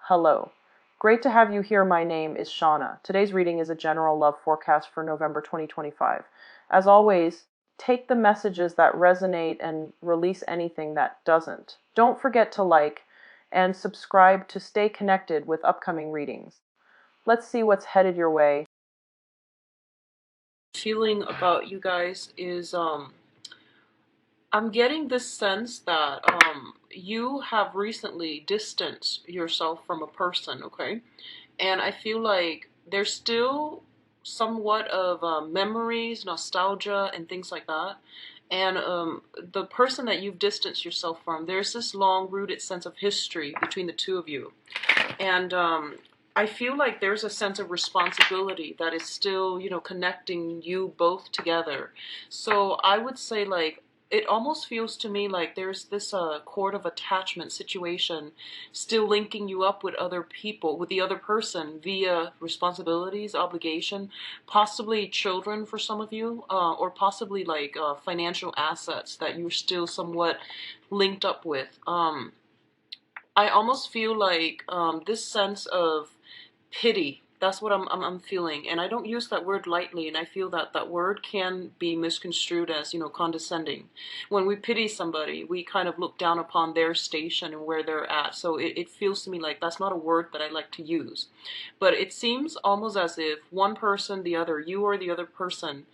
Hello. Great to have you here. My name is Shauna. Today's reading is a general love forecast for November 2025. As always, take the messages that resonate and release anything that doesn't. Don't forget to like and subscribe to stay connected with upcoming readings. Let's see what's headed your way. Feeling about you guys is I'm getting this sense that you have recently distanced yourself from a person, okay? And I feel like there's still somewhat of memories, nostalgia, and things like that. And the person that you've distanced yourself from, there's this long-rooted sense of history between the two of you. And I feel like there's a sense of responsibility that is still, connecting you both together. So I would say, like, it almost feels to me like there's this cord of attachment situation still linking you up with other people, with the other person via responsibilities, obligation, possibly children for some of you, or possibly like financial assets that you're still somewhat linked up with. I almost feel like this sense of pity. That's what I'm feeling, and I don't use that word lightly. And I feel that that word can be misconstrued as condescending. When we pity somebody, we kind of look down upon their station and where they're at. So it feels to me like that's not a word that I like to use. But it seems almost as if one person, the other, you or the other person,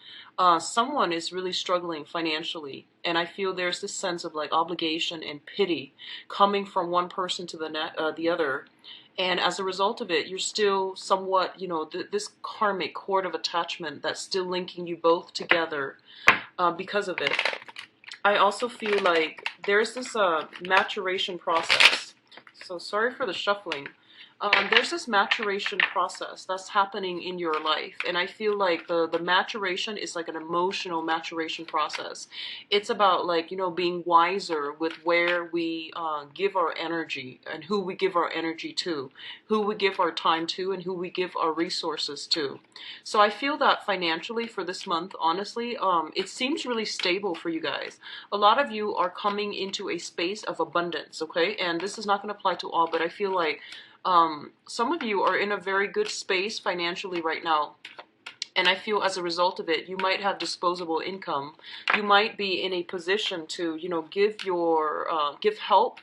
someone is really struggling financially, and I feel there's this sense of like obligation and pity coming from one person to the other. And as a result of it, you're still somewhat, this karmic cord of attachment that's still linking you both together because of it. I also feel like there's this maturation process. So sorry for the shuffling. There's this maturation process that's happening in your life, and I feel like the maturation is like an emotional maturation process. It's about like being wiser with where we give our energy and who we give our energy to, who we give our time to, and who we give our resources to. So I feel that financially for this month, honestly, it seems really stable for you guys. A lot of you are coming into a space of abundance, okay? And this is not going to apply to all, but I feel like some of you are in a very good space financially right now. And I feel as a result of it, you might have disposable income. You might be in a position to, give help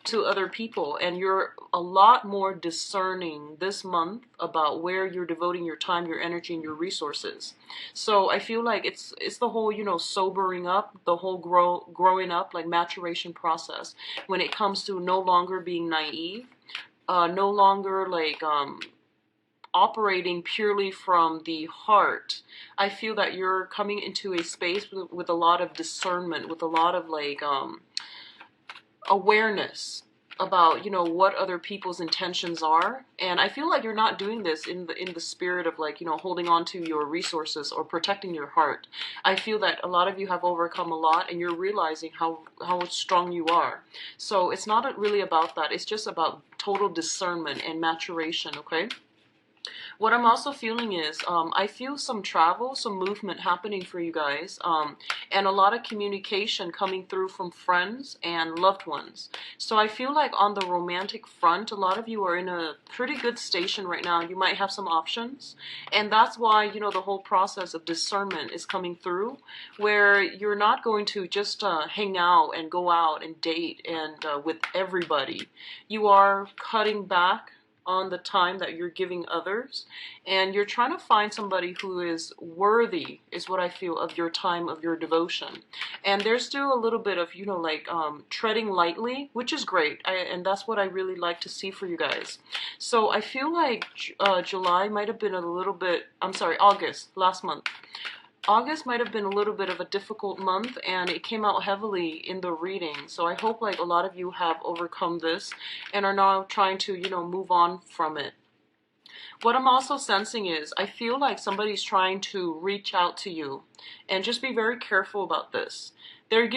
to other people. And you're a lot more discerning this month about where you're devoting your time, your energy, and your resources. So I feel like it's the whole, sobering up, the whole growing up, like maturation process when it comes to no longer being naive, no longer like operating purely from the heart. I feel that you're coming into a space with a lot of discernment, with a lot of like awareness about what other people's intentions are. And I feel like you're not doing this in the spirit of like holding on to your resources or protecting your heart. I feel that a lot of you have overcome a lot, and you're realizing how strong you are. So it's not really about that. It's just about total discernment and maturation. Okay. What I'm also feeling is I feel some travel, some movement happening for you guys, and a lot of communication coming through from friends and loved ones. So I feel like on the romantic front, a lot of you are in a pretty good station right now. You might have some options, and that's why the whole process of discernment is coming through, where you're not going to just hang out and go out and date and with everybody. You are cutting back on the time that you're giving others, and you're trying to find somebody who is worthy, is what I feel, of your time, of your devotion. And there's still a little bit of treading lightly, which is great, and that's what I really like to see for you guys. So I feel like July might have been a little bit, I'm sorry, August, last month, August might have been a little bit of a difficult month, and it came out heavily in the reading. So I hope like a lot of you have overcome this and are now trying to, move on from it. What I'm also sensing is I feel like somebody's trying to reach out to you, and just be very careful about this. They're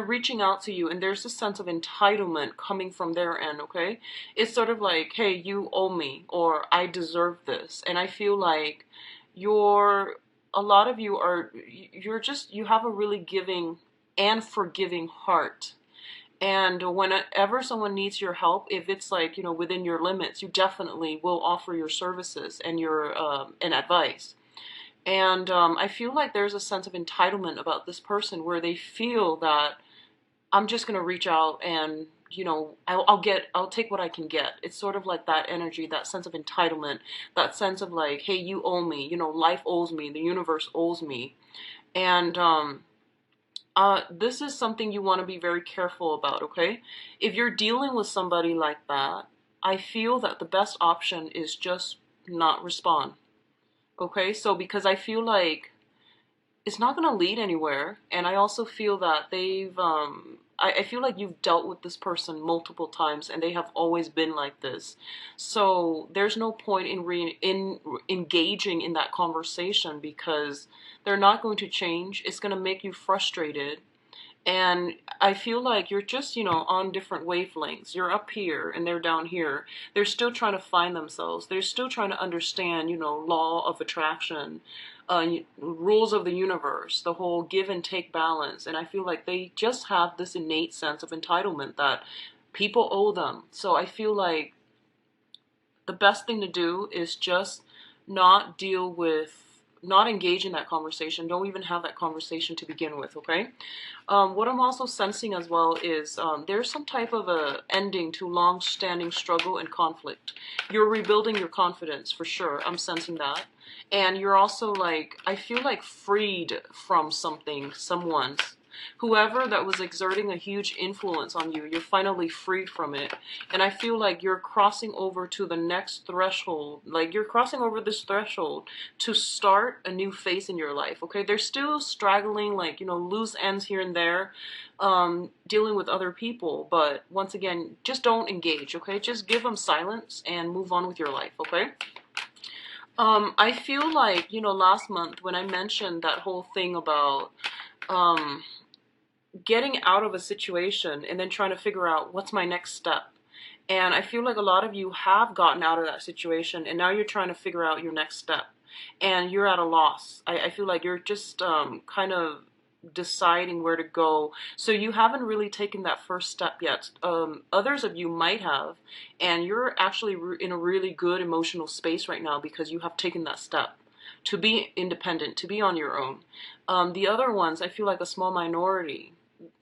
reaching out to you, and there's a sense of entitlement coming from their end, okay? It's sort of like, hey, you owe me, or I deserve this. And I feel like a lot of you you have a really giving and forgiving heart. And whenever someone needs your help, if it's like, within your limits, you definitely will offer your services and your and advice. And I feel like there's a sense of entitlement about this person where they feel that I'm just gonna reach out and I'll take what I can get. It's sort of like that energy, that sense of entitlement, that sense of like, hey, you owe me. Life owes me. The universe owes me. And this is something you want to be very careful about. Okay, if you're dealing with somebody like that, I feel that the best option is just not respond. Okay, so because I feel like it's not going to lead anywhere. And I also feel that I feel like you've dealt with this person multiple times and they have always been like this. So there's no point in engaging in that conversation because they're not going to change. It's going to make you frustrated. And I feel like you're just, on different wavelengths. You're up here and they're down here. They're still trying to find themselves. They're still trying to understand, law of attraction, rules of the universe, the whole give and take balance. And I feel like they just have this innate sense of entitlement that people owe them. So I feel like the best thing to do is just not deal with, not engage in that conversation. Don't even have that conversation to begin with, okay? What I'm also sensing as well is there's some type of a ending to long-standing struggle and conflict. You're rebuilding your confidence for sure. I'm sensing that. And you're also like, I feel like freed from something, someone's. Whoever that was exerting a huge influence on you, you're finally freed from it. And I feel like you're crossing over to the next threshold. Like you're crossing over this threshold to start a new phase in your life, okay? There's still straggling, like, loose ends here and there, dealing with other people. But once again, just don't engage, okay? Just give them silence and move on with your life, okay? I feel like, last month when I mentioned that whole thing about getting out of a situation and then trying to figure out what's my next step. And I feel like a lot of you have gotten out of that situation and now you're trying to figure out your next step. And you're at a loss. I feel like you're just kind of deciding where to go. So you haven't really taken that first step yet. Others of you might have, and you're actually in a really good emotional space right now because you have taken that step to be independent, to be on your own. The other ones, I feel like a small minority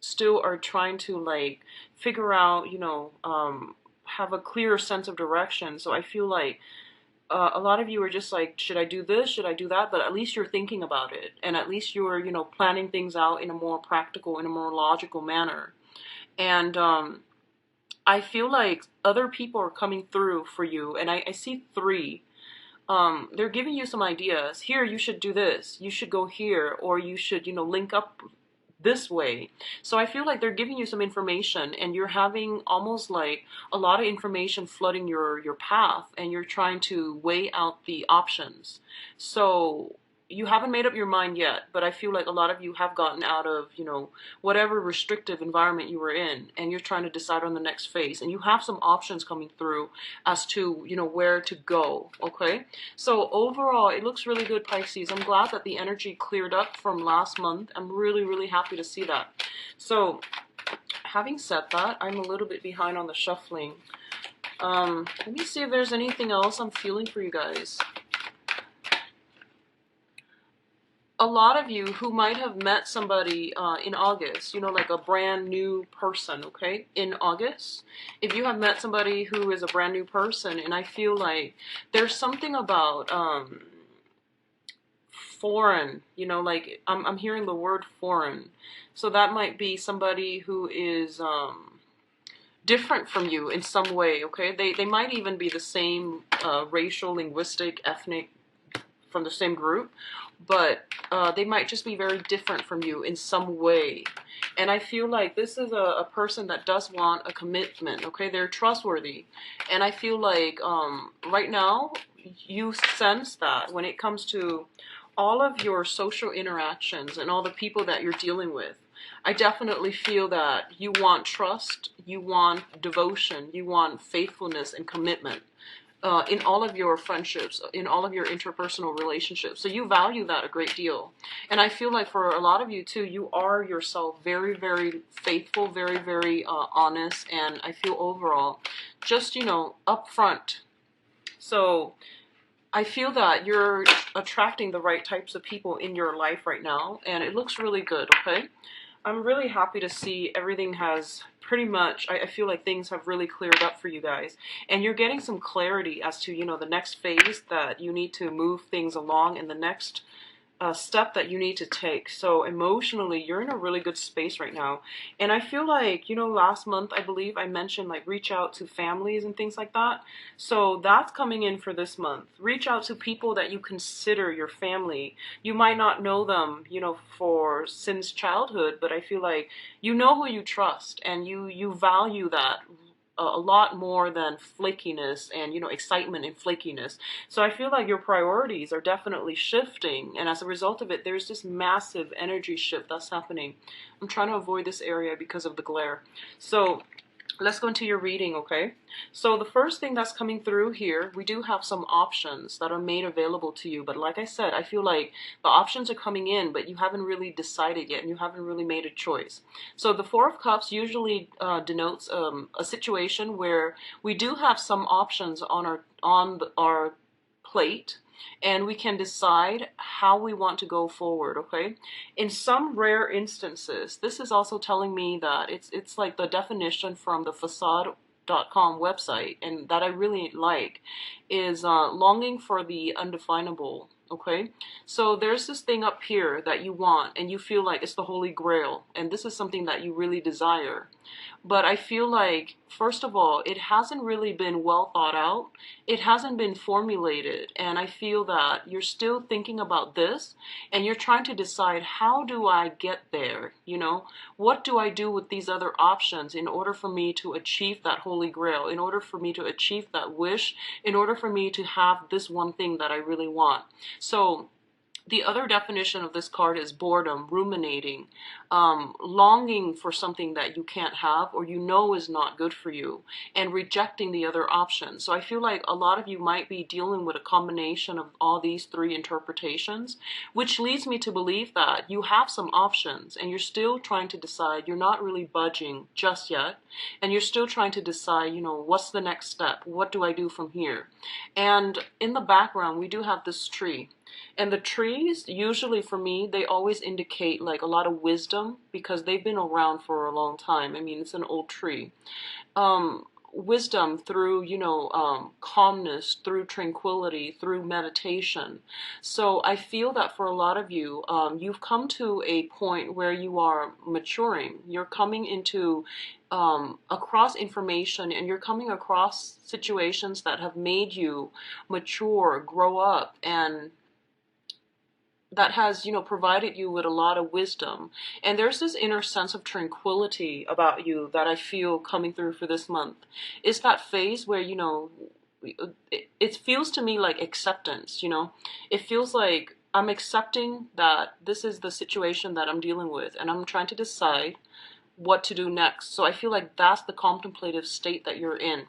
still are trying to like figure out, have a clearer sense of direction. So I feel like a lot of you are just like, should I do this? Should I do that? But at least you're thinking about it. And at least you're, planning things out in a more practical, in a more logical manner. And I feel like other people are coming through for you. And I see three. They're giving you some ideas. Here, you should do this. You should go here. Or you should, link up this way. So I feel like they're giving you some information and you're having almost like a lot of information flooding your path and you're trying to weigh out the options. So you haven't made up your mind yet, but I feel like a lot of you have gotten out of, whatever restrictive environment you were in and you're trying to decide on the next phase and you have some options coming through as to, where to go, okay? So overall, it looks really good, Pisces. I'm glad that the energy cleared up from last month. I'm really, really happy to see that. So having said that, I'm a little bit behind on the shuffling. Let me see if there's anything else I'm feeling for you guys. A lot of you who might have met somebody in August, like a brand new person, okay, in August, if you have met somebody who is a brand new person, and I feel like there's something about foreign, like I'm hearing the word foreign, so that might be somebody who is different from you in some way, okay? They might even be the same racial, linguistic, ethnic, from the same group, but they might just be very different from you in some way. And I feel like this is a person that does want a commitment, okay? They're trustworthy. And I feel like right now, you sense that when it comes to all of your social interactions and all the people that you're dealing with, I definitely feel that you want trust, you want devotion, you want faithfulness and commitment. In all of your friendships, in all of your interpersonal relationships. So you value that a great deal. And I feel like for a lot of you too, you are yourself very, very faithful, very, very honest. And I feel overall just, upfront. So I feel that you're attracting the right types of people in your life right now. And it looks really good, okay? I'm really happy to see everything has pretty much, I feel like things have really cleared up for you guys. And you're getting some clarity as to, the next phase that you need to move things along and the next step that you need to take. So emotionally, you're in a really good space right now. And I feel like, last month, I believe I mentioned like reach out to families and things like that. So that's coming in for this month. Reach out to people that you consider your family. You might not know them, for since childhood, but I feel like you know who you trust and you value that a lot more than flakiness and excitement and flakiness. So I feel like your priorities are definitely shifting, and as a result of it, there's this massive energy shift that's happening. I'm trying to avoid this area because of the glare. So let's go into your reading, okay? So the first thing that's coming through here, we do have some options that are made available to you. But like I said, I feel like the options are coming in, but you haven't really decided yet and you haven't really made a choice. So the Four of Cups usually denotes a situation where we do have some options on our plate, and we can decide how we want to go forward, okay? In some rare instances, this is also telling me that it's like the definition from the facade.com website, and that I really like, is longing for the undefinable, okay? So there's this thing up here that you want, and you feel like it's the Holy Grail, and this is something that you really desire. But I feel like, first of all, it hasn't really been well thought out. It hasn't been formulated. And I feel that you're still thinking about this and you're trying to decide, how do I get there? What do I do with these other options in order for me to achieve that Holy Grail, in order for me to achieve that wish, in order for me to have this one thing that I really want? So the other definition of this card is boredom, ruminating, longing for something that you can't have or is not good for you, and rejecting the other options. So I feel like a lot of you might be dealing with a combination of all these three interpretations, which leads me to believe that you have some options and you're still trying to decide. You're not really budging just yet, and you're still trying to decide, what's the next step? What do I do from here? And in the background, we do have this tree. And the trees, usually for me, they always indicate like a lot of wisdom because they've been around for a long time. I mean, it's an old tree. Wisdom through, calmness, through tranquility, through meditation. So I feel that for a lot of you, you've come to a point where you are maturing. You're coming into across information, and you're coming across situations that have made you mature, grow up, and that has, provided you with a lot of wisdom. And there's this inner sense of tranquility about you that I feel coming through for this month. It's that phase where, it feels to me like acceptance, It feels like I'm accepting that this is the situation that I'm dealing with, and I'm trying to decide what to do next. So I feel like that's the contemplative state that you're in.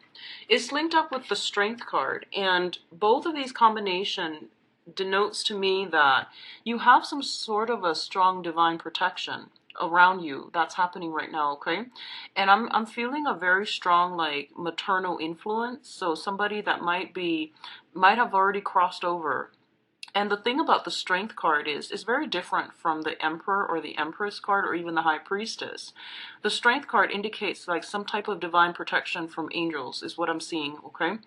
It's linked up with the Strength card, and both of these combination denotes to me that you have some sort of a strong divine protection around you that's happening right now, okay? And I'm feeling a very strong like maternal influence, so somebody that might have already crossed over. And the thing about the Strength card is it's very different from the Emperor or the Empress card or even the High Priestess. The Strength card indicates like some type of divine protection from angels is what I'm seeing, okay?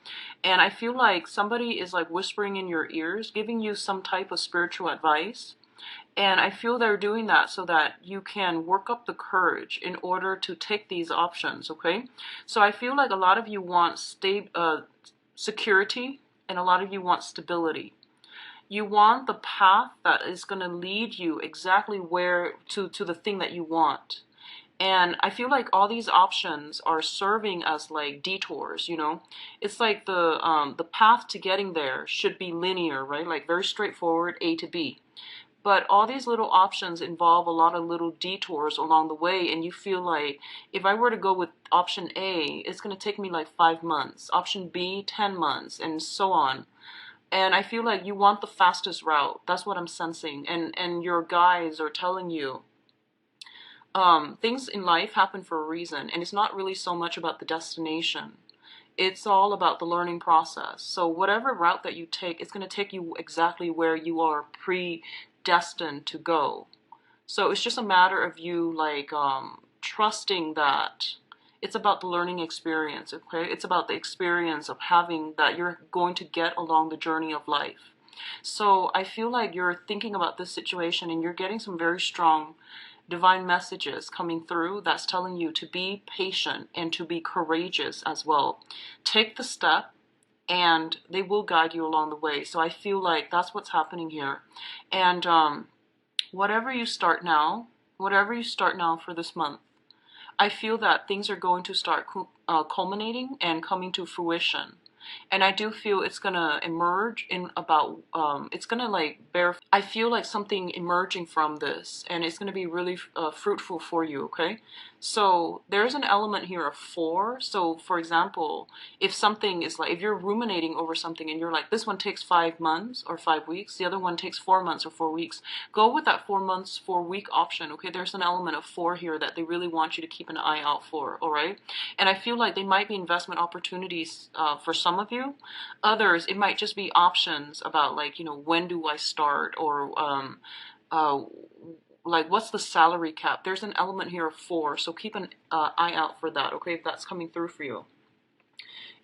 And I feel like somebody is like whispering in your ears, giving you some type of spiritual advice. And I feel they're doing that so that you can work up the courage in order to take these options, okay? So I feel like a lot of you want security, and a lot of you want stability. You want the path that is going to lead you exactly where to the thing that you want. And I feel like all these options are serving as like detours, It's like the path to getting there should be linear, right? Like very straightforward, A to B. But all these little options involve a lot of little detours along the way, and you feel like if I were to go with option A, it's going to take me like 5 months, option B, 10 months, and so on. And I feel like you want the fastest route. That's what I'm sensing. And your guides are telling you things in life happen for a reason, and it's not really so much about the destination. It's all about the learning process. So whatever route that you take, it's going to take you exactly where you are predestined to go. So it's just a matter of you like trusting that it's about the learning experience, okay? It's about the experience of having that you're going to get along the journey of life. So I feel like you're thinking about this situation and you're getting some very strong divine messages coming through that's telling you to be patient and to be courageous as well. Take the step and they will guide you along the way. So I feel like that's what's happening here. And whatever you start now, whatever you start now for this month, I feel that things are going to start culminating and coming to fruition. And I do feel it's gonna emerge in about, it's gonna like bear, I feel like something emerging from this, and it's gonna be really fruitful for you, okay? So there's an element here of 4. So for example, if something is like, if you're ruminating over something and you're like, this one takes 5 months or 5 weeks, the other one takes 4 months or 4 weeks, go with that 4 months, 4 week option, okay? There's an element of 4 here that they really want you to keep an eye out for, all right? And I feel like they might be investment opportunities for some of you. Others, it might just be options about like, you know, when do I start, or uh, like what's the salary cap. There's an element here of 4, so keep an eye out for that, okay, if that's coming through for you.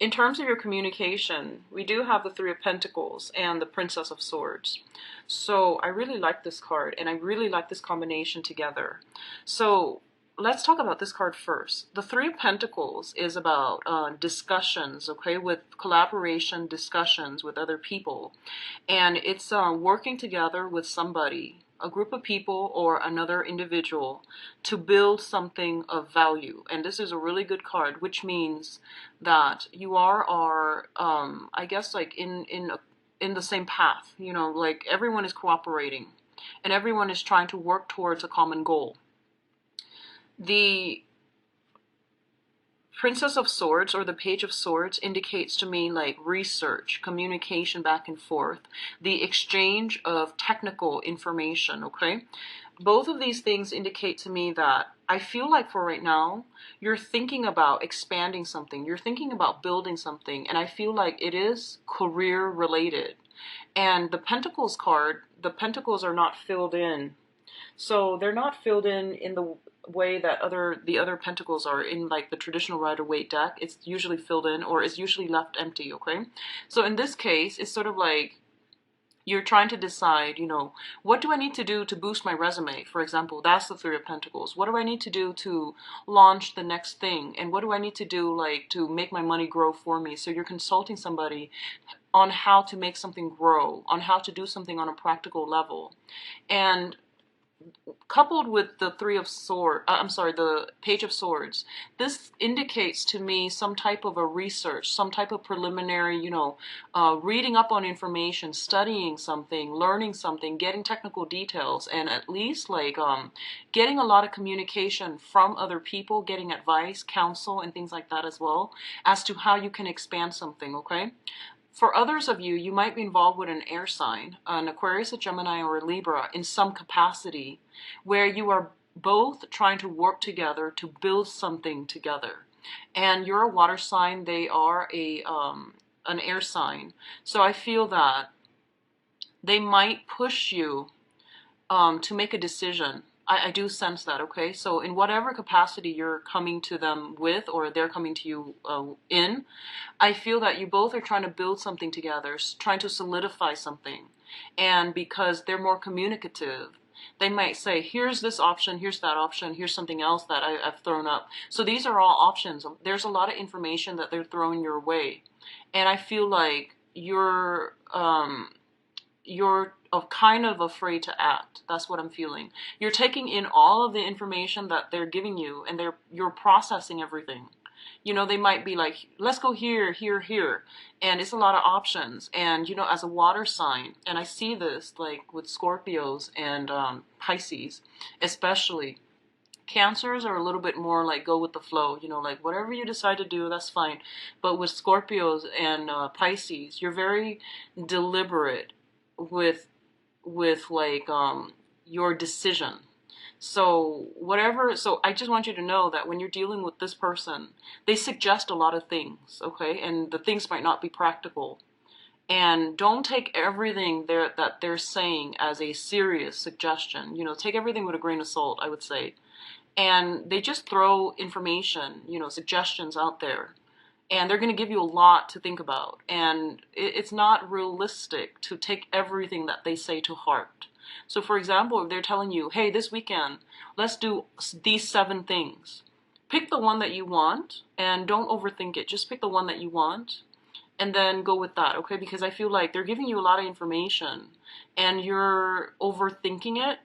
In terms of your communication, we do have the 3 of Pentacles and the Princess of Swords. So I really like this card, and I really like this combination together. So let's talk about this card first. The 3 of Pentacles is about discussions, okay, with collaboration, discussions with other people. And it's working together with somebody, a group of people or another individual, to build something of value. And this is a really good card, which means that you are I guess like in the same path, you know, like everyone is cooperating and everyone is trying to work towards a common goal. The Princess of Swords or the Page of Swords indicates to me like research, communication back and forth, the exchange of technical information, okay? Both of these things indicate to me that I feel like for right now, you're thinking about expanding something, you're thinking about building something, and I feel like it is career related. And the Pentacles card, the Pentacles are not filled in. So they're not filled in the way that the other pentacles are in like the traditional Rider-Waite deck. It's usually filled in, or it's usually left empty, okay? So in this case, it's sort of like you're trying to decide, you know, what do I need to do to boost my resume? For example, that's the 3 of Pentacles. What do I need to do to launch the next thing? And what do I need to do like to make my money grow for me? So you're consulting somebody on how to make something grow, on how to do something on a practical level. And coupled with the the Page of Swords, this indicates to me some type of a research, some type of preliminary, you know, reading up on information, studying something, learning something, getting technical details, and at least like getting a lot of communication from other people, getting advice, counsel, and things like that as well, as to how you can expand something, okay? For others of you, you might be involved with an air sign, an Aquarius, a Gemini, or a Libra in some capacity, where you are both trying to work together to build something together. And you're a water sign, they are an air sign. So I feel that they might push you to make a decision. I do sense that, okay? So in whatever capacity you're coming to them with, or they're coming to you in, I feel that you both are trying to build something together, trying to solidify something. And because they're more communicative, they might say, here's this option, here's that option, here's something else that I've thrown up. So these are all options. There's a lot of information that they're throwing your way. And I feel like you're kind of afraid to act. That's what I'm feeling. You're taking in all of the information that they're giving you, and you're processing everything. You know, they might be like, let's go here, here, here. And it's a lot of options. And, you know, as a water sign, and I see this like with Scorpios and Pisces, especially. Cancers are a little bit more like go with the flow, you know, like whatever you decide to do, that's fine. But with Scorpios and Pisces, you're very deliberate with like your decision. So whatever, so I just want you to know that when you're dealing with this person, they suggest a lot of things, okay? And the things might not be practical. And don't take everything that they're saying as a serious suggestion. You know, take everything with a grain of salt, I would say. And they just throw information, you know, suggestions out there. And they're going to give you a lot to think about. And it's not realistic to take everything that they say to heart. So for example, if they're telling you, hey, this weekend, let's do these 7 things. Pick the one that you want and don't overthink it. Just pick the one that you want and then go with that, okay? Because I feel like they're giving you a lot of information and you're overthinking it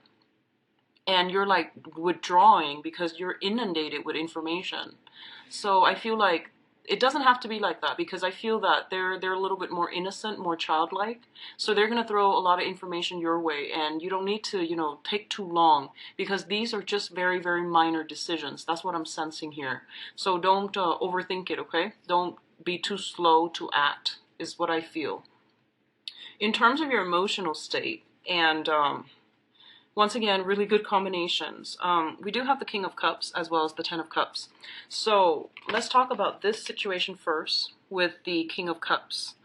and you're like withdrawing because you're inundated with information. So I feel like it doesn't have to be like that, because I feel that they're a little bit more innocent, more childlike. So they're going to throw a lot of information your way, and you don't need to, you know, take too long, because these are just very, very minor decisions. That's what I'm sensing here. So don't overthink it, okay? Don't be too slow to act, is what I feel. In terms of your emotional state, and once again, really good combinations. We do have the King of Cups as well as the Ten of Cups. So let's talk about this situation first with the King of Cups.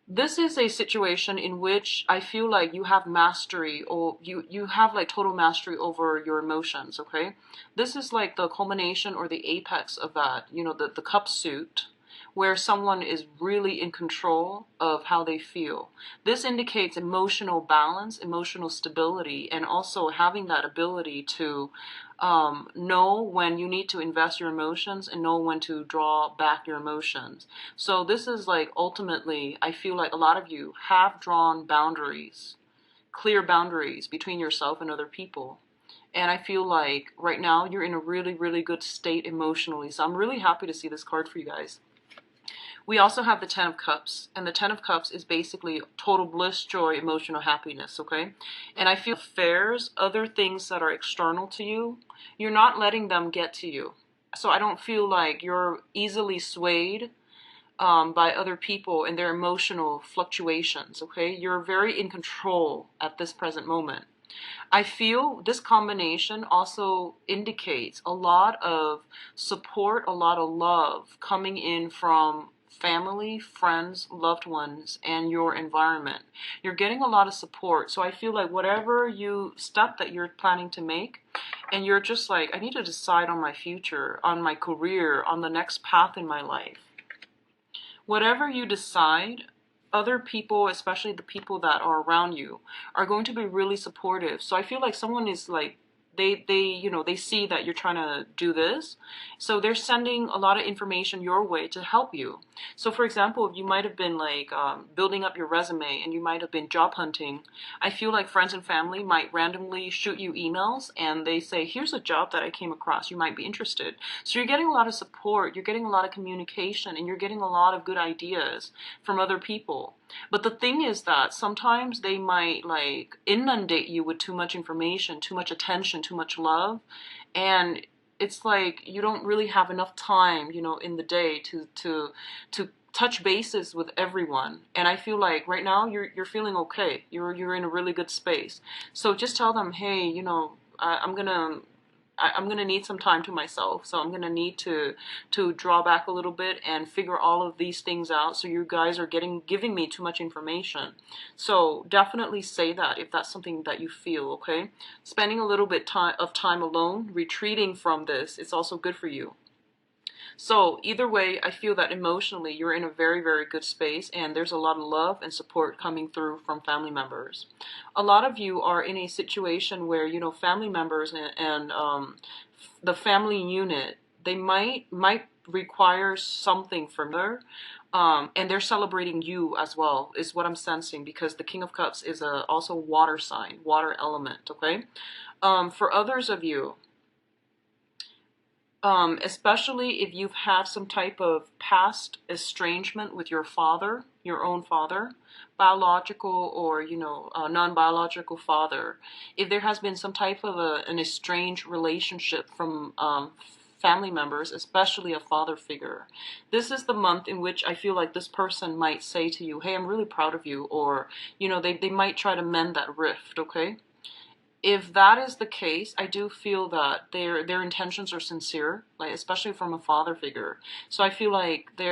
This is a situation in which I feel like you have mastery, or you have like total mastery over your emotions, okay? This is like the culmination or the apex of that, you know, the cup suit, where someone is really in control of how they feel. This indicates emotional balance, emotional stability, and also having that ability to know when you need to invest your emotions and know when to draw back your emotions. So this is like ultimately, I feel like a lot of you have drawn boundaries, clear boundaries between yourself and other people. And I feel like right now you're in a really, really good state emotionally. So I'm really happy to see this card for you guys. We also have the Ten of Cups, and the Ten of Cups is basically total bliss, joy, emotional happiness, okay? And I feel affairs, other things that are external to you, you're not letting them get to you. So I don't feel like you're easily swayed by other people and their emotional fluctuations, okay? You're very in control at this present moment. I feel this combination also indicates a lot of support, a lot of love coming in from family, friends, loved ones, and your environment. You're getting a lot of support. So I feel like whatever step that you're planning to make, and you're just like, I need to decide on my future, on my career, on the next path in my life. Whatever you decide, other people, especially the people that are around you, are going to be really supportive. So I feel like someone is like, they see that you're trying to do this, so they're sending a lot of information your way to help you. So for example, if you might have been like building up your resume and you might have been job hunting, I feel like friends and family might randomly shoot you emails and they say, here's a job that I came across, you might be interested. So you're getting a lot of support, you're getting a lot of communication, and you're getting a lot of good ideas from other people. But the thing is that sometimes they might like inundate you with too much information, too much attention, too much love. And it's like you don't really have enough time, you know, in the day to touch bases with everyone. And I feel like right now you're feeling okay. You're in a really good space. So just tell them, hey, you know, I'm gonna need some time to myself, so I'm gonna need to draw back a little bit and figure all of these things out. So you guys are giving me too much information. So definitely say that if that's something that you feel, okay? Spending a little bit of time alone, retreating from this, it's also good for you. So either way, I feel that emotionally you're in a very, very good space, and there's a lot of love and support coming through from family members. A lot of you are in a situation where, you know, family members and the family unit, they might require something from there. And they're celebrating you as well, is what I'm sensing, because the King of Cups is also water sign, water element, okay? For others of you, Especially if you've had some type of past estrangement with your father, your own father, biological or, non-biological father. If there has been some type of an estranged relationship from family members, especially a father figure, this is the month in which I feel like this person might say to you, hey, I'm really proud of you, or, they might try to mend that rift, okay? If that is the case, I do feel that their intentions are sincere, like especially from a father figure. So I feel like they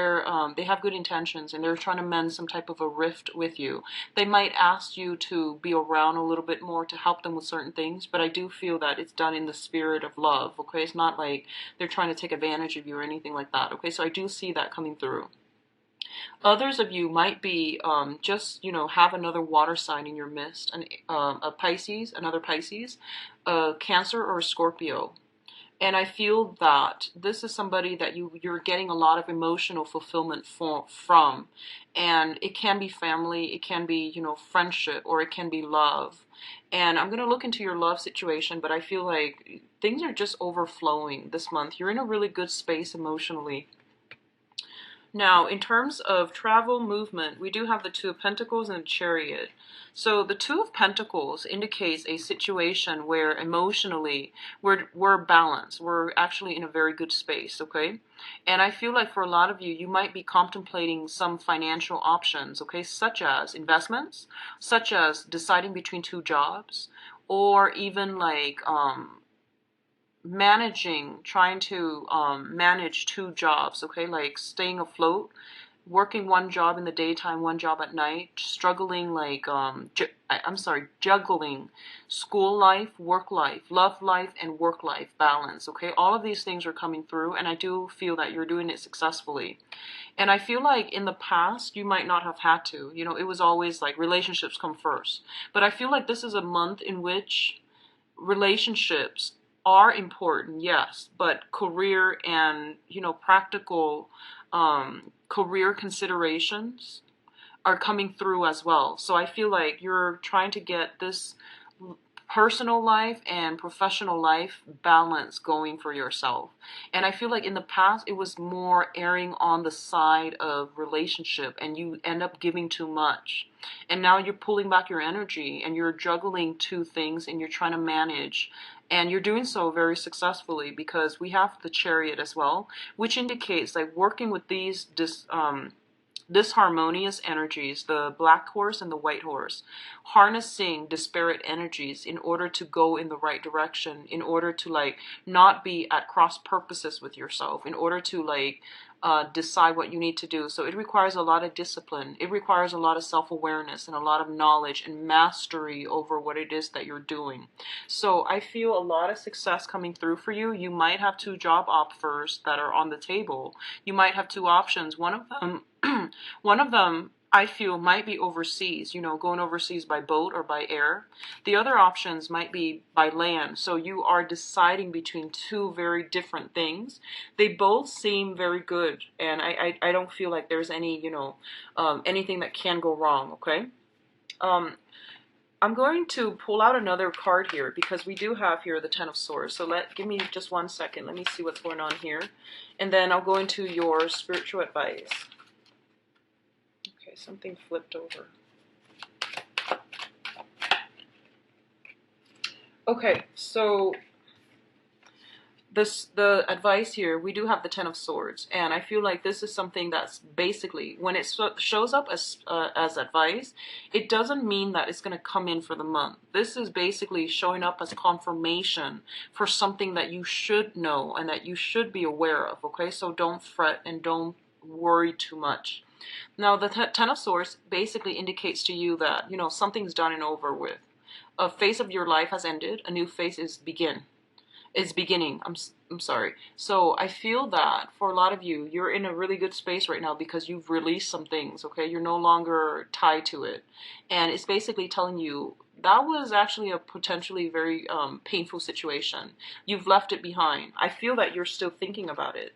have good intentions and they're trying to mend some type of a rift with you. They might ask you to be around a little bit more to help them with certain things, but I do feel that it's done in the spirit of love. Okay, it's not like they're trying to take advantage of you or anything like that. Okay, so I do see that coming through. Others of you might be just, have another water sign in your midst, a Pisces, another Pisces, a Cancer, or a Scorpio. And I feel that this is somebody that you're getting a lot of emotional fulfillment from. And it can be family, it can be, friendship, or it can be love. And I'm going to look into your love situation, but I feel like things are just overflowing this month. You're in a really good space emotionally. Now, in terms of travel movement, we do have the Two of Pentacles and the Chariot. So the Two of Pentacles indicates a situation where emotionally we're balanced. We're actually in a very good space, okay? And I feel like for a lot of you, you might be contemplating some financial options, okay? Such as investments, such as deciding between two jobs, or even like trying to manage two jobs, okay, like staying afloat, working one job in the daytime, one job at night, struggling like juggling school life, work life, love life, and work life balance, okay? All of these things are coming through, and I do feel that you're doing it successfully. And I feel like in the past you might not have had to, it was always like relationships come first, but I feel like this is a month in which relationships are important, yes, but career and, practical career considerations are coming through as well. So I feel like you're trying to get this personal life and professional life balance going for yourself. And I feel like in the past it was more erring on the side of relationship and you end up giving too much. And now you're pulling back your energy and you're juggling two things and you're trying to manage. And you're doing so very successfully because we have the Chariot as well, which indicates like working with these disharmonious energies, the black horse and the white horse, harnessing disparate energies in order to go in the right direction, in order to like not be at cross purposes with yourself, in order to like decide what you need to do. So it requires a lot of discipline. It requires a lot of self-awareness and a lot of knowledge and mastery over what it is that you're doing. So I feel a lot of success coming through for you. You might have two job offers that are on the table. You might have two options. One of them I feel might be overseas, going overseas by boat or by air. The other options might be by land. So you are deciding between two very different things. They both seem very good, and I don't feel like there's any, anything that can go wrong, okay? I'm going to pull out another card here because we do have here the Ten of Swords. So give me just 1 second. Let me see what's going on here. And then I'll go into your spiritual advice. Okay, something flipped over. Okay, so the advice here, we do have the Ten of Swords, and I feel like this is something that's basically, when it shows up as advice, it doesn't mean that it's going to come in for the month. This is basically showing up as confirmation for something that you should know and that you should be aware of, okay? So don't fret and don't worry too much. Now, the Ten of Swords basically indicates to you that, something's done and over with. A phase of your life has ended, a new phase is beginning. I'm sorry. So I feel that for a lot of you, you're in a really good space right now because you've released some things, okay? You're no longer tied to it. And it's basically telling you that was actually a potentially very painful situation. You've left it behind. I feel that you're still thinking about it.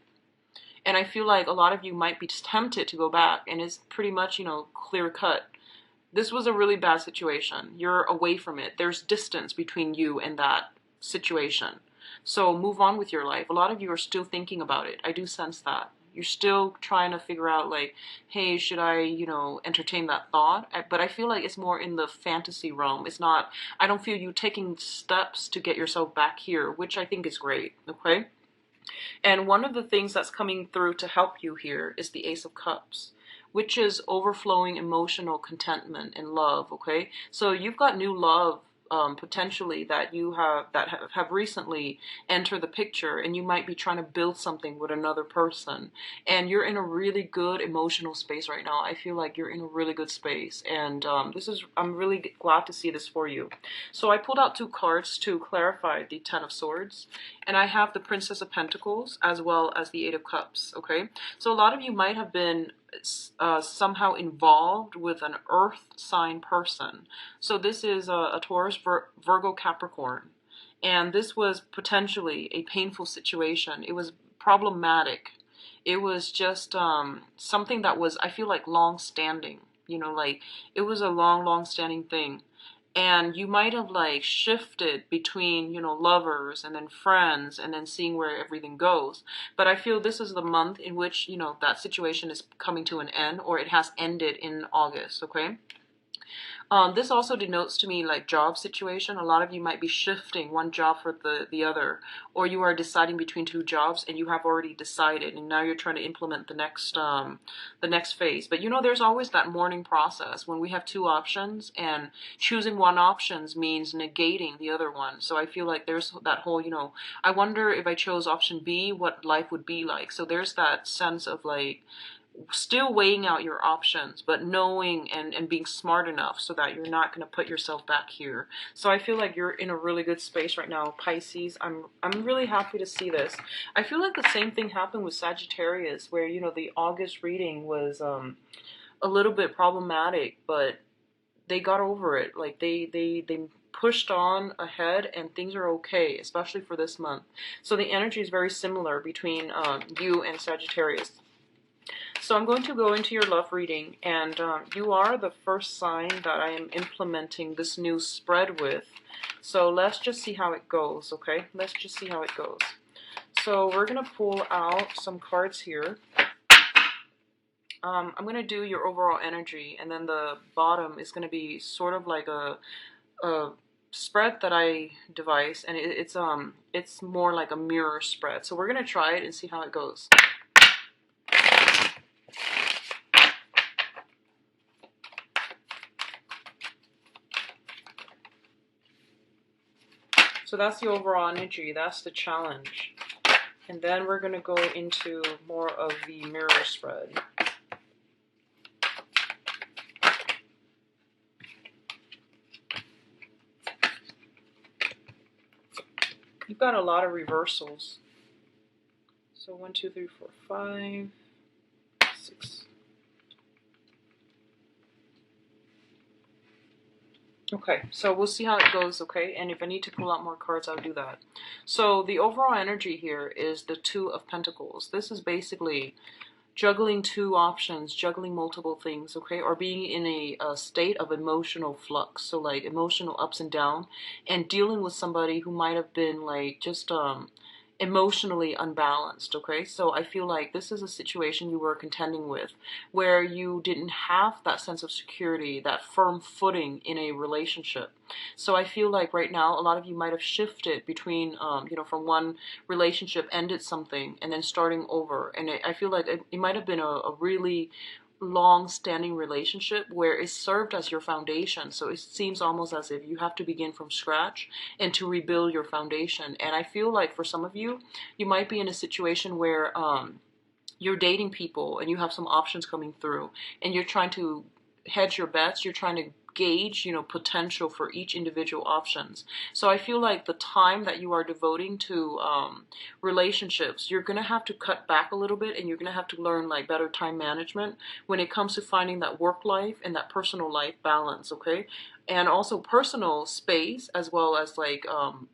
And I feel like a lot of you might be tempted to go back, and it's pretty much, clear cut. This was a really bad situation. You're away from it. There's distance between you and that situation. So move on with your life. A lot of you are still thinking about it. I do sense that. You're still trying to figure out like, hey, should I, entertain that thought? But I feel like it's more in the fantasy realm. It's not, I don't feel you taking steps to get yourself back here, which I think is great, okay? And one of the things that's coming through to help you here is the Ace of Cups, which is overflowing emotional contentment and love, okay? So you've got new love potentially that you have recently entered the picture, and you might be trying to build something with another person, and you're in a really good emotional space right now. I feel like you're in a really good space, and I'm really glad to see this for you. So I pulled out two cards to clarify the Ten of Swords, and I have the Princess of Pentacles as well as the Eight of Cups, okay? So a lot of you might have been somehow involved with an earth sign person. So this is a Taurus, Virgo, Capricorn. And this was potentially a painful situation. It was problematic. It was just something that was, I feel like, long-standing. Like it was a long-standing thing. And you might have like shifted between, lovers and then friends and then seeing where everything goes. But I feel this is the month in which, that situation is coming to an end, or it has ended in August, okay? This also denotes to me like job situation. A lot of you might be shifting one job for the other, or you are deciding between two jobs and you have already decided, and now you're trying to implement the next phase. But there's always that mourning process when we have two options, and choosing one options means negating the other one. So I feel like there's that whole, I wonder if I chose option B, what life would be like. So there's that sense of like still weighing out your options, but knowing and being smart enough so that you're not going to put yourself back here. So I feel like you're in a really good space right now, Pisces. I'm really happy to see this. I feel like the same thing happened with Sagittarius, where the August reading was a little bit problematic, but they got over it. Like they pushed on ahead, and things are okay, especially for this month. So the energy is very similar between you and Sagittarius. So I'm going to go into your love reading, and you are the first sign that I am implementing this new spread with. So let's just see how it goes, okay? Let's just see how it goes. So we're going to pull out some cards here. I'm going to do your overall energy, and then the bottom is going to be sort of like a spread that I devise, and it's more like a mirror spread. So we're going to try it and see how it goes. So that's the overall energy, that's the challenge. And then we're going to go into more of the mirror spread. You've got a lot of reversals. So 1, 2, 3, 4, 5, 6. Okay, so we'll see how it goes, okay? And if I need to pull out more cards, I'll do that. So the overall energy here is the Two of Pentacles. This is basically juggling two options, juggling multiple things, okay? Or being in a state of emotional flux, so like emotional ups and downs, and dealing with somebody who might have been like just emotionally unbalanced, okay? So I feel like this is a situation you were contending with where you didn't have that sense of security, that firm footing in a relationship. So I feel like right now a lot of you might have shifted between, from one relationship, ended something, and then starting over. And I feel like it might have been a really long-standing relationship where it served as your foundation. So it seems almost as if you have to begin from scratch and to rebuild your foundation. And I feel like for some of you, you might be in a situation where you're dating people and you have some options coming through, and you're trying to hedge your bets. You're trying to gauge, potential for each individual options. So I feel like the time that you are devoting to relationships, you're going to have to cut back a little bit, and you're going to have to learn like better time management when it comes to finding that work life and that personal life balance, okay? And also personal space as well as like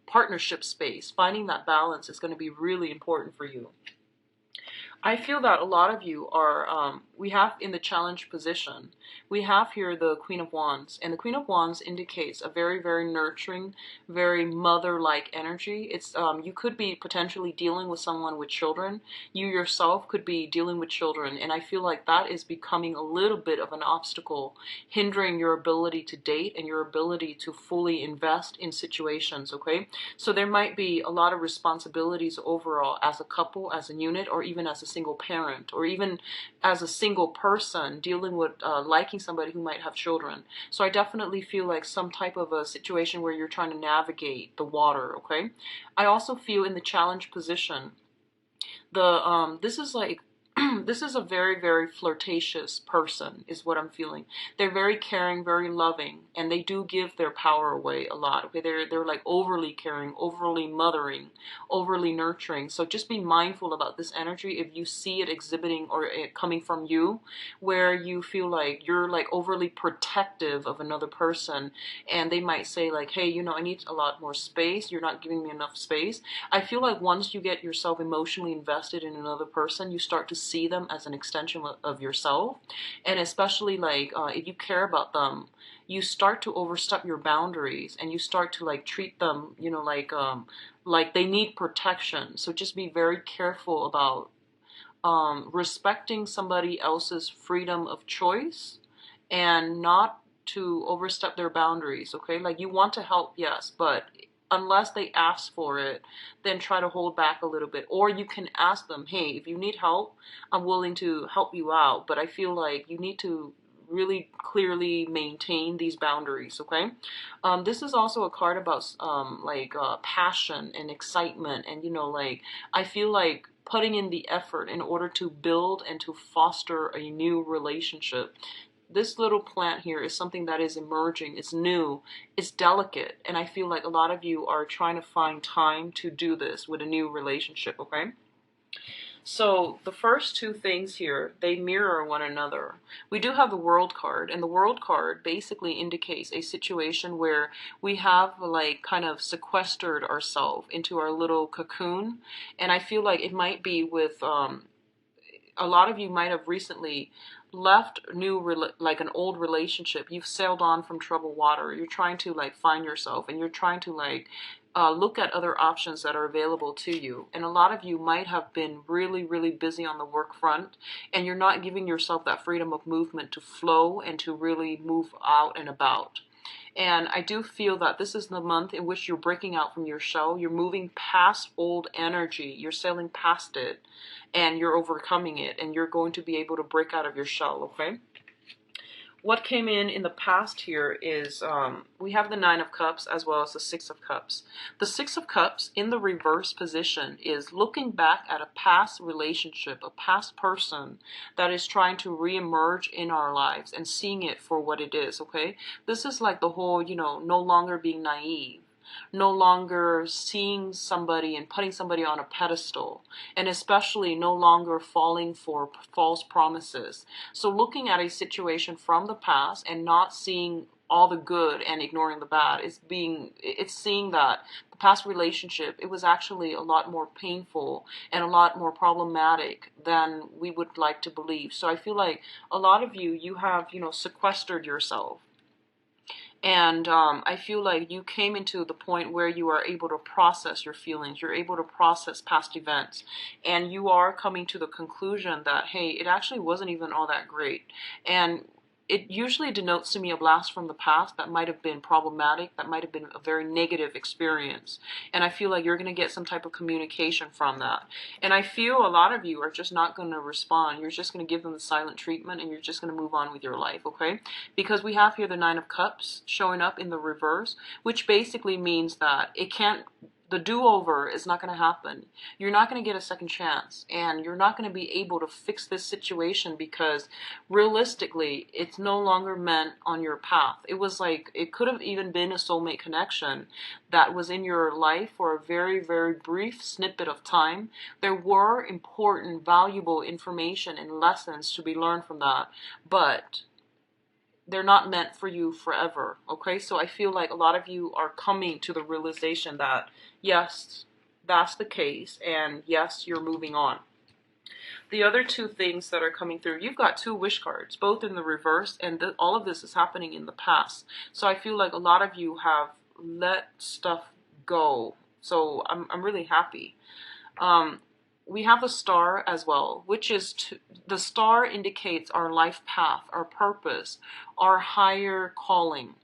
partnership space. Finding that balance is going to be really important for you. I feel that a lot of you are, we have in the challenge position, we have here the Queen of Wands, and the Queen of Wands indicates a very, very nurturing, very mother-like energy. It's you could be potentially dealing with someone with children. You yourself could be dealing with children, and I feel like that is becoming a little bit of an obstacle, hindering your ability to date and your ability to fully invest in situations, okay? So there might be a lot of responsibilities overall as a couple, as a unit, or even as a single parent, or even as a single person dealing with liking somebody who might have children. So I definitely feel like some type of a situation where you're trying to navigate the water, okay? I also feel in the challenge position, this is like this is a very, very flirtatious person is what I'm feeling. They're very caring, very loving, and they do give their power away a lot. Okay, they're like overly caring, overly mothering, overly nurturing. So just be mindful about this energy if you see it exhibiting or it coming from you, where you feel like you're like overly protective of another person, and they might say like, hey, you know, I need a lot more space. You're not giving me enough space. I feel like once you get yourself emotionally invested in another person, you start to see them as an extension of yourself. And especially like if you care about them, you start to overstep your boundaries, and you start to like treat them, you know, like they need protection. So just be very careful about respecting somebody else's freedom of choice and not to overstep their boundaries, okay? Like you want to help, yes, but unless they ask for it, then try to hold back a little bit. Or you can ask them, hey, if you need help, I'm willing to help you out, but I feel like you need to really clearly maintain these boundaries, okay? This is also a card about passion and excitement, and you know, like I feel like putting in the effort in order to build and to foster a new relationship. This little plant here is something that is emerging. It's new, it's delicate, and I feel like a lot of you are trying to find time to do this with a new relationship, okay? So the first two things here, they mirror one another. We do have the World card, and the World card basically indicates a situation where we have like kind of sequestered ourselves into our little cocoon, and I feel like it might be with a lot of you might have recently left like an old relationship. You've sailed on from troubled water. You're trying to like find yourself, and you're trying to like look at other options that are available to you. And a lot of you might have been really, really busy on the work front, and you're not giving yourself that freedom of movement to flow and to really move out and about. And I do feel that this is the month in which you're breaking out from your shell. You're moving past old energy. You're sailing past it, and you're overcoming it, and you're going to be able to break out of your shell, okay? What came in the past here is we have the Nine of Cups as well as the Six of Cups. The Six of Cups in the reverse position is looking back at a past relationship, a past person that is trying to reemerge in our lives and seeing it for what it is, okay? This is like the whole, you know, no longer being naive, no longer seeing somebody and putting somebody on a pedestal, and especially no longer falling for false promises. So looking at a situation from the past and not seeing all the good and ignoring the bad, it's seeing that the past relationship, it was actually a lot more painful and a lot more problematic than we would like to believe. So I feel like a lot of you have, you know, sequestered yourself. And I feel like you came into the point where you are able to process your feelings. You're able to process past events. And you are coming to the conclusion that, hey, it actually wasn't even all that great. And it usually denotes to me a blast from the past that might have been problematic, that might have been a very negative experience. And I feel like you're going to get some type of communication from that. And I feel a lot of you are just not going to respond. You're just going to give them the silent treatment, and you're just going to move on with your life, okay? Because we have here the Nine of Cups showing up in the reverse, which basically means that the do-over is not going to happen. You're not going to get a second chance, and you're not going to be able to fix this situation because realistically, it's no longer meant on your path. It was like, it could have even been a soulmate connection that was in your life for a very, very brief snippet of time. There were important, valuable information and lessons to be learned from that, but they're not meant for you forever, okay? So I feel like a lot of you are coming to the realization that, yes, that's the case, and yes, you're moving on. The other two things that are coming through, you've got two wish cards, both in the reverse, and all of this is happening in the past. So I feel like a lot of you have let stuff go. So I'm really happy. Um, we have a star as well, which is the star indicates our life path, our purpose, our higher calling.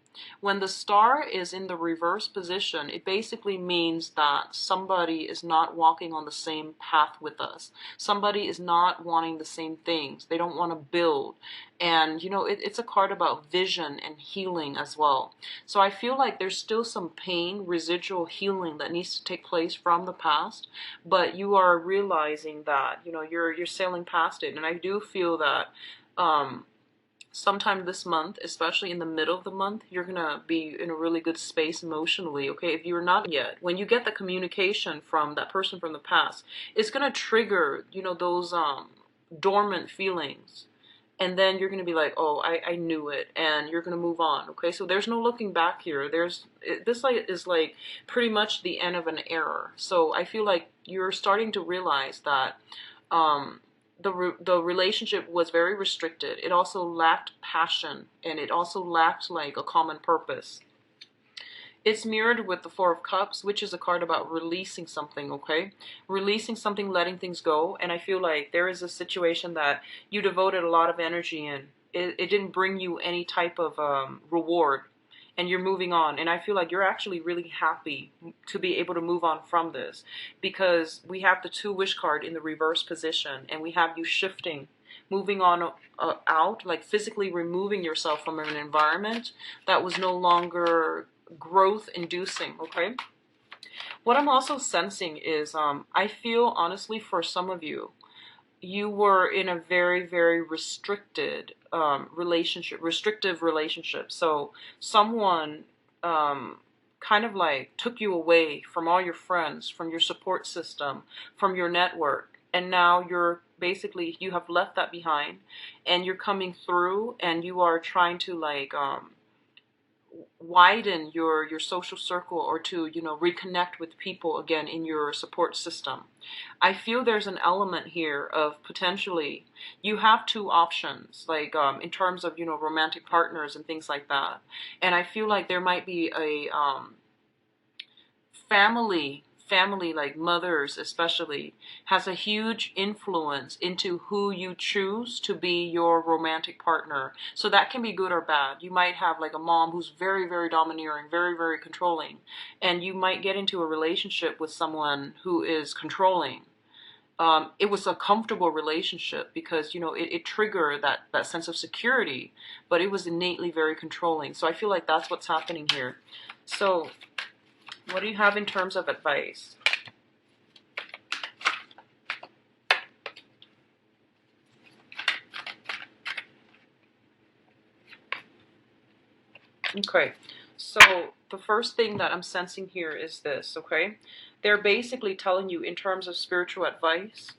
When the star is in the reverse position, it basically means that somebody is not walking on the same path with us. Somebody is not wanting the same things. They don't want to build. And, you know, it's a card about vision and healing as well. So I feel like there's still some pain, residual healing that needs to take place from the past, but you are realizing that, you know, you're sailing past it. And I do feel that sometime this month, especially in the middle of the month, you're gonna be in a really good space emotionally, okay? If you're not yet, when you get the communication from that person from the past, it's gonna trigger, you know, those dormant feelings. And then you're going to be like, oh, I knew it, and you're going to move on, okay? So there's no looking back here. This like is like pretty much the end of an era. So I feel like you're starting to realize that the relationship was very restricted. It also lacked passion, and it also lacked like a common purpose. It's mirrored with the Four of Cups, which is a card about releasing something, okay? Releasing something, letting things go. And I feel like there is a situation that you devoted a lot of energy in. It didn't bring you any type of reward, and you're moving on. And I feel like you're actually really happy to be able to move on from this, because we have the Two Wish card in the reverse position, and we have you shifting, moving on out, like physically removing yourself from an environment that was no longer growth inducing, okay? What I'm also sensing is I feel honestly for some of you, you were in a very, very restricted restrictive relationship. So someone kind of like took you away from all your friends, from your support system, from your network, and now you're basically, you have left that behind, and you're coming through, and you are trying to like widen your social circle, or to, you know, reconnect with people again in your support system. I feel there's an element here of potentially you have two options, like in terms of, you know, romantic partners and things like that. And I feel like there might be a family like mothers especially, has a huge influence into who you choose to be your romantic partner. So that can be good or bad. You might have like a mom who's very, very domineering, very, very controlling, and you might get into a relationship with someone who is controlling. It was a comfortable relationship because, you know, it triggered that sense of security, but it was innately very controlling. So I feel like that's what's happening here. So what do you have in terms of advice? Okay, so the first thing that I'm sensing here is this, okay? They're basically telling you in terms of spiritual advice,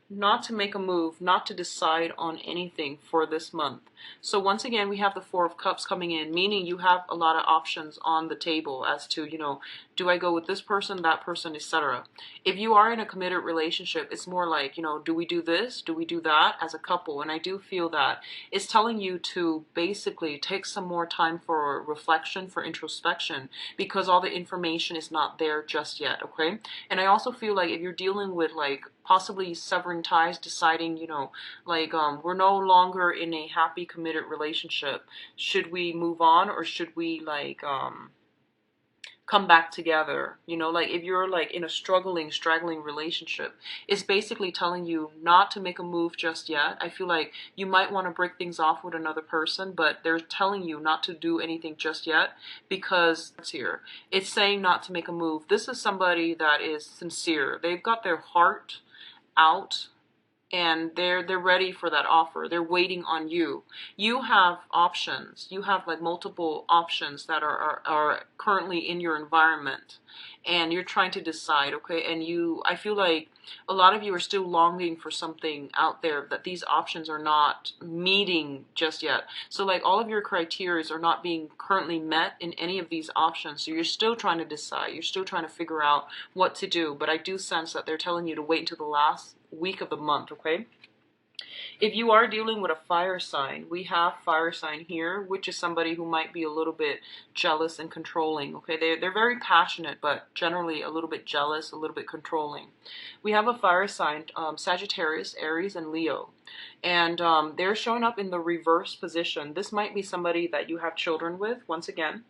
not to make a move, not to decide on anything for this month. So once again, we have the Four of Cups coming in, meaning you have a lot of options on the table as to, you know, do I go with this person, that person, etc. If you are in a committed relationship, it's more like, you know, do we do this? Do we do that as a couple? And I do feel that it's telling you to basically take some more time for reflection, for introspection, because all the information is not there just yet, okay? And I also feel like if you're dealing with like possibly severing ties, deciding, you know, like we're no longer in a happy committed relationship, should we move on, or should we like come back together? You know, like if you're like in a straggling relationship, it's basically telling you not to make a move just yet. I feel like you might want to break things off with another person, but they're telling you not to do anything just yet, because it's here. It's saying not to make a move. This is somebody that is sincere. They've got their heart out, and they're ready for that offer. They're waiting on you. You have options. You have like multiple options that are currently in your environment, and you're trying to decide, okay? And I feel like a lot of you are still longing for something out there that these options are not meeting just yet. So like all of your criteria are not being currently met in any of these options. So you're still trying to decide. You're still trying to figure out what to do. But I do sense that they're telling you to wait until the last week of the month, okay? If you are dealing with a fire sign, we have fire sign here, which is somebody who might be a little bit jealous and controlling. Okay, they're very passionate, but generally a little bit jealous, a little bit controlling. We have a fire sign, Sagittarius, Aries, and Leo. And they're showing up in the reverse position. This might be somebody that you have children with, once again.